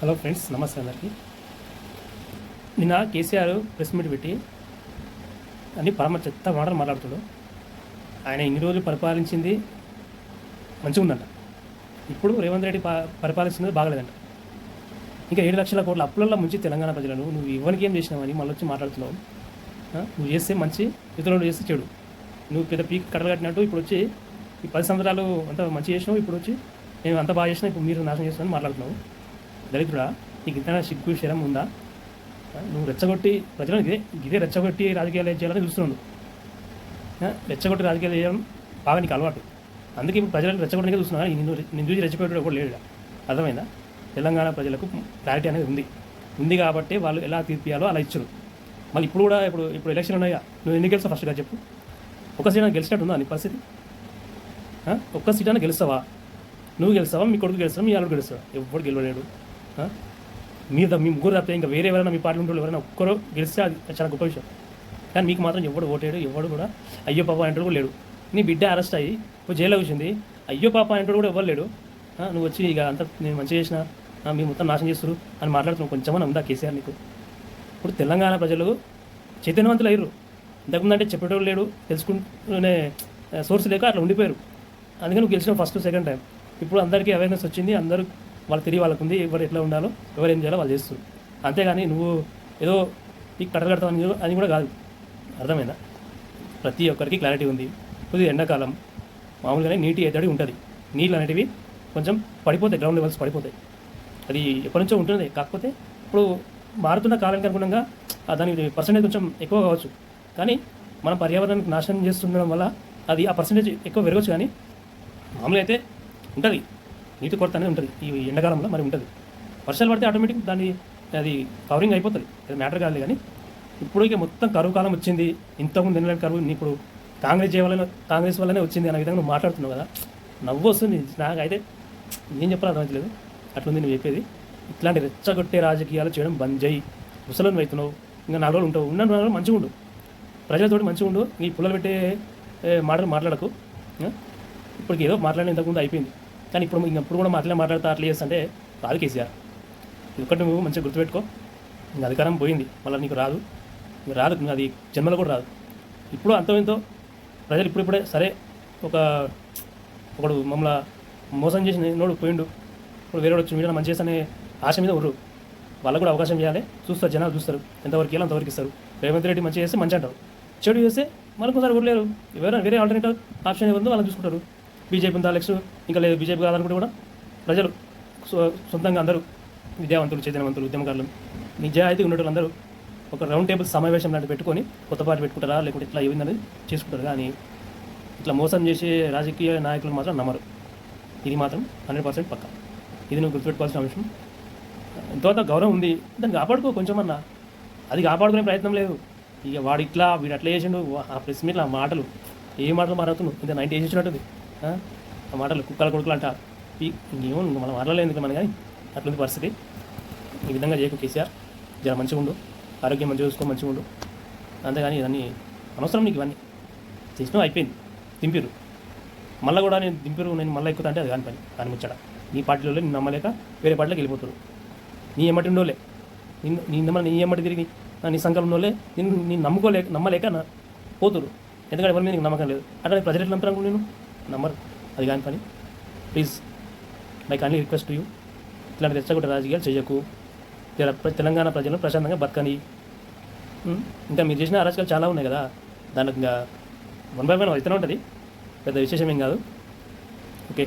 Hello friends, నమస్తే అందరికీ. నిన్న కేసీఆర్ ప్రెస్ మీట్ పెట్టి అన్ని చెత్త మాటలు మాట్లాడుతాడు. ఆయన ఇన్ని రోజులు పరిపాలించింది మంచిగా ఉందంట. ఇప్పుడు రేవంత్ రెడ్డి పరిపాలించినది బాగలేదంట. ఇంకా 7 లక్షల కోట్ల అప్పులలో ముంచి తెలంగాణ ప్రజలను నువ్వు ఇవ్వనికి ఏం చేసినావని మళ్ళీ వచ్చి మాట్లాడుతున్నావు. నువ్వు చేస్తే మంచి, ఇతరులు చేస్తే చెడు. నువ్వు పెద్ద పీక్ కట్టలు కట్టినట్టు ఇప్పుడు వచ్చి ఈ 10 సంవత్సరాలు అంత మంచి చేసినావు, ఇప్పుడు వచ్చి నేను అంత బాగా చేసినా ఇప్పుడు మీరు నాశనం చేస్తామని మాట్లాడుతున్నావు. దళితుడా, నీకు ఇంత సిగ్గు శరం ఉందా? నువ్వు రెచ్చగొట్టి ప్రజలను ఇదే రెచ్చగొట్టి రాజకీయాలు చేయాలని చూస్తున్నావు. రెచ్చగొట్టి రాజకీయాలు చేయడం బాగా నీకు అలవాటు. అందుకే ఇప్పుడు ప్రజలను రెచ్చగొట్టడానికి చూస్తున్నావు. నేను చూసి రెచ్చగొట్టడం కూడా లేడు. అర్థమైందా? తెలంగాణ ప్రజలకు క్లారిటీ అనేది ఉంది కాబట్టి వాళ్ళు ఎలా తీర్పియాలో అలా ఇచ్చారు. మళ్ళీ ఇప్పుడు కూడా ఇప్పుడు ఎలక్షన్ ఉన్నాయా, నువ్వు ఎన్ని గెలుస్తావు ఫస్ట్గా చెప్పు. ఒక సీట్ అయినా గెలిచినట్టు ఉందా నీ పరిస్థితి? ఒక్క సీట్ అయినా గెలుస్తావా? నువ్వు గెలుస్తావా, మీ కొడుకు గెలుస్తావా, మీ అల్లుడు గెలుస్తావా? ఎవరు గెలవలేడు. మీ ముగ్గురు తప్పితే ఇంకా వేరే ఎవరైనా మీ పార్టీ ఉంటే ఎవరైనా ఒక్కరో గెలిస్తే అది చాలా గొప్ప విషయం. కానీ మీకు మాత్రం ఎవడు ఓటేడు, ఎవడు కూడా అయ్యో పాప అంటాడు కూడా లేడు. నీ బిడ్డ అరెస్ట్ అయ్యి ఇప్పుడు జైల్లో కూర్చుంది, అయ్యో పాప అంటాడు కూడా ఎవరు లేడు. నువ్వు వచ్చి ఇక అంతా నేను మంచిగా చేసిన, మీరు మొత్తం నాశనం చేస్తారు అని మాట్లాడుతున్నావు. కొంచెమన్నా ఉందా కేసీఆర్ నీకు? ఇప్పుడు తెలంగాణ ప్రజలు చైతన్యవంతులు అయ్యారు. ఇంతకుముందంటే చెప్పేటోళ్ళు లేడు, తెలుసుకుంటూనే సోర్స్ లేక అట్లా ఉండిపోయారు. అందుకని నువ్వు గెలిచిన ఫస్ట్ సెకండ్ టైం. ఇప్పుడు అందరికీ అవేర్నెస్ వచ్చింది, అందరూ వాళ్ళకి తెలియ వాళ్ళకు ఉంది, ఎవరు ఎట్లా ఉండాలో ఎవరు ఏం చేయాలో వాళ్ళు చేస్తారు. అంతేగాని నువ్వు ఏదో నీకు కట్టలు కడతావు అని కూడా కాదు. అర్థమైందా? ప్రతి ఒక్కరికి క్లారిటీ ఉంది. కొద్దిగా ఎండాకాలం మామూలుగానే నీటి ఎద్దడి ఉంటుంది. నీళ్ళు అనేటివి కొంచెం పడిపోతాయి, గ్రౌండ్ లెవెల్స్ పడిపోతాయి. అది ఎప్పటి నుంచో ఉంటుంది. కాకపోతే ఇప్పుడు మారుతున్న కాలానికి అనుగుణంగా దాని పర్సంటేజ్ కొంచెం ఎక్కువ కావచ్చు. కానీ మనం పర్యావరణానికి నాశనం చేస్తుండడం వల్ల అది ఆ పర్సంటేజ్ ఎక్కువ పెరగచ్చు. కానీ మామూలుగా అయితే ఉంటుంది, నీటి కొరత అనేది ఉంటుంది. ఈ ఎండాకాలంలో మరి ఉంటుంది. వర్షాలు పడితే ఆటోమేటిక్ అది కవరింగ్ అయిపోతుంది. అది మ్యాటర్ కాదు. కానీ ఇప్పుడు ఇక మొత్తం కరువు కాలం వచ్చింది. ఇంతకుముందు ఎన్నో కరువు ఇప్పుడు కాంగ్రెస్ వల్లనే వచ్చింది అనే విధంగా నువ్వు మాట్లాడుతున్నావు కదా. నవ్వు వస్తుంది. నాకైతే ఏం చెప్పాలో అర్థమవుతలేదు. అట్లుంది నువ్వు చెప్పేది. ఇట్లాంటి రెచ్చగొట్టే రాజకీయాలు చేయడం బంద్ చేయి. ముసలను అవుతున్నావు. ఇంకా 4 రోజులు ఉంటావు. ఉన్న 4 రోజులు మంచిగా ఉండు, ప్రజలతోటి మంచిగా ఉండు. ఈ పుల్లలు పెట్టే మాటలు మాట్లాడకు. ఇప్పటికి ఏదో మాట్లాడిన ఇంతకుముందు అయిపోయింది. కానీ ఇప్పుడు కూడా మాట్లాడతా అట్లా చేస్తుంటే రాదు కేసీఆర్. ఇది ఒక్కటి నువ్వు మంచిగా గుర్తుపెట్టుకో. ఇంకా అధికారం పోయింది, మళ్ళీ నీకు రాదు. అది జన్మలో కూడా రాదు. ఇప్పుడు అంతమంతో ప్రజలు ఇప్పుడే సరే ఒకడు మమ్మల్ని మోసం చేసిన నోడు పోయిండు, ఇప్పుడు వేరే వచ్చి మీరు మంచి చేసనే ఆశ మీద ఉర్రు. వాళ్ళకు కూడా అవకాశం చేయాలి. చూస్తారు, జనాలు చూస్తారు. ఎంతవరకు వెళ్ళి అంతవరకు ఇస్తారు. రేవంత్ రెడ్డి మంచి చేస్తే మంచి అంటారు, చెడు చేస్తే మరొకసారి ఊరలేరు. ఎవరైనా వేరే ఆల్టర్నేటివ్ ఆప్షన్ ఏముందో వాళ్ళని చూసుకుంటారు. బీజేపీ ఉందా నెక్స్ట్, ఇంకా లేదు బీజేపీ కాదనుకుంటే కూడా ప్రజలు సొంతంగా అందరూ విద్యావంతులు, చైతన్యవంతులు, ఉద్యమకారులు, నిజాయితీ ఉన్నట్టు అందరూ ఒక రౌండ్ టేబుల్ సమావేశం లాంటి పెట్టుకొని కొత్త పార్టీ పెట్టుకుంటారా, లేకుంటే ఇట్లా ఏమైందని చేసుకుంటారు. కానీ ఇట్లా మోసం చేసే రాజకీయ నాయకులు మాత్రం నమ్మరు. ఇది మాత్రం 100% పక్కా. ఇది నువ్వు గుర్తుపెట్టుకోవాల్సిన అంశం. ఎంతోంత గౌరవం ఉంది, దాన్ని కాపాడుకో. కొంచెమన్నా అది కాపాడుకునే ప్రయత్నం లేదు. ఇక వీడు అట్లా చేసిండు. ఆ ప్రెస్ మీట్లో ఆ మాటలు, ఏ మాటలు మాట్లాడుతున్నావు? ఇంత 90 ఏజ్ వచ్చినట్టుంది. ఆ మాటలు కుక్కల కొడుకులు అంట. ఇంకేమో మనం మాట్లాడలేదు మనం. కానీ అట్లుంది పరిస్థితి. ఈ విధంగా చేయకు కేసీఆర్. జర మంచిగా ఉండు, ఆరోగ్యం మంచిగా చూసుకో, మంచిగా ఉండు. అంతేగాని ఇవన్నీ అనవసరం నీకు. ఇవన్నీ చేసినావు, అయిపోయింది. దింపిరు మళ్ళీ కూడా. నేను మళ్ళీ ఎక్కుతా అంటే అది కాని పని. దాని ముచ్చట నీ పార్టీలో నేను నమ్మలేక వేరే పార్టీలోకి వెళ్ళిపోతారు. నీ ఎమ్మటి ఉండోలే, నీ ఎమ్మటి తిరిగి నీ సంకల్పం ఉన్నోలే నేను నమ్మలేక పోతురు. ఎందుకంటే ఎవరి మీద నీకు నమ్మకం లేదు. అట్లా ప్రజలు ఎట్లా నమ్ముతారు? నేను నమ్మరు. అది కాని పని. Please my kindly request to you, ఇట్లాంటి రెచ్చగొట్టే రాజకీయాలు చేయకు. తెలంగాణ ప్రజలను ప్రశాంతంగా బతకని. ఇంకా మీరు చేసిన అరాచకాలు చాలా ఉన్నాయి కదా, దానికి ఇంకా 1 by 1 అవుతూనే ఉంటుంది. పెద్ద విశేషం ఏం కాదు. ఓకే.